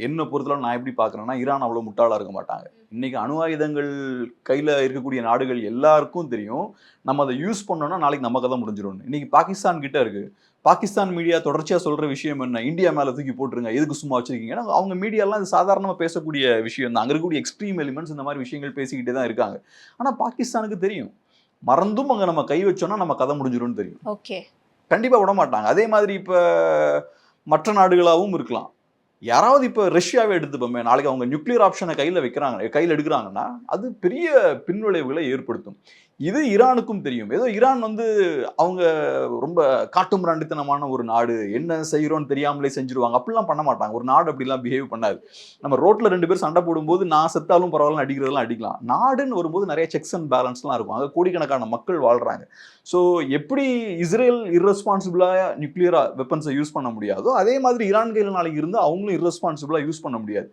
என்ன பொறுத்தளவு நான் எப்படி பார்க்குறேன்னா, ஈரான் அவ்வளோ முட்டாளா இருக்க மாட்டாங்க. இன்னைக்கு அணு ஆயுதங்கள் கையில இருக்கக்கூடிய நாடுகள் எல்லாருக்கும் தெரியும். நம்ம அத யூஸ் பண்ணோம்னா நாளைக்கு நம்ம கதை முடிஞ்சிரும்னு. இன்னைக்கு பாகிஸ்தான் கிட்ட இருக்கு. பாகிஸ்தான் மீடியா தொடர்ச்சியா சொல்ற விஷயம் என்ன? இந்தியா மேல தூக்கி போட்டுருங்க. எதுக்கு சும்மா வச்சிருக்கீங்க? ஏன்னா அவங்க மீடியாலாம் இது சாதாரணமா பேசக்கூடிய விஷயம் தான். அங்க இருக்கக்கூடிய எக்ஸ்ட்ரீம் எலிமெண்ட்ஸ் இந்த மாரி விஷயங்கள் பேசிக்கிட்டே தான் இருக்காங்க. ஆனா பாகிஸ்தானுக்கு தெரியும். மறந்தும் அங்க நம்ம கை வச்சோம்னா நம்ம கதை முடிஞ்சிரும்னு தெரியும். ஓகே. கண்டிப்பா விடமாட்டாங்க. அதே மாதிரி இப்ப மற்ற நாடுகளாவும் இருக்கலாம். யாராவது இப்ப ரஷ்யாவே எடுத்துப்போமே, நாளைக்கு அவங்க நியூக்ளியர் ஆப்ஷன கையில எடுக்குறாங்கன்னா, அது பெரிய பின்விளைவுகளை ஏற்படுத்தும். இது ஈரானுக்கும் தெரியும். ஏதோ ஈரான் வந்து அவங்க ரொம்ப காட்டுமிராண்டித்தனமான ஒரு நாடு. என்ன செய்றோம்னு தெரியாமலே செஞ்சுருவாங்க. அப்படிலாம் பண்ண மாட்டாங்க. ஒரு நாடு அப்படிலாம் பிஹேவ் பண்ணாது. நம்ம ரோட்ல 2 பேர் சண்டை போடும்போது, நான் செத்தாலும் பரவாயில்லன்னு அடிக்கிறதெல்லாம் அடிக்கலாம். நாடுன்னு வரும்போது நெறைய செக்ஸ் அண்ட் பேலன்ஸ்லாம் இருக்கும். அங்க கோடிக்கணக்கான மக்கள் வாழ்றாங்க. ஸோ எப்படி இஸ்ரேல் இர்ரெஸ்பான்சிபிளா நியூக்ளியர் வெப்பன்ஸ யூஸ் பண்ண முடியாதோ, அதே மாதிரி ஈரான் கையில நாளைக்கு இருந்தா அவங்களும் இர்ரெஸ்பான்சிபிளா யூஸ் பண்ண முடியாது.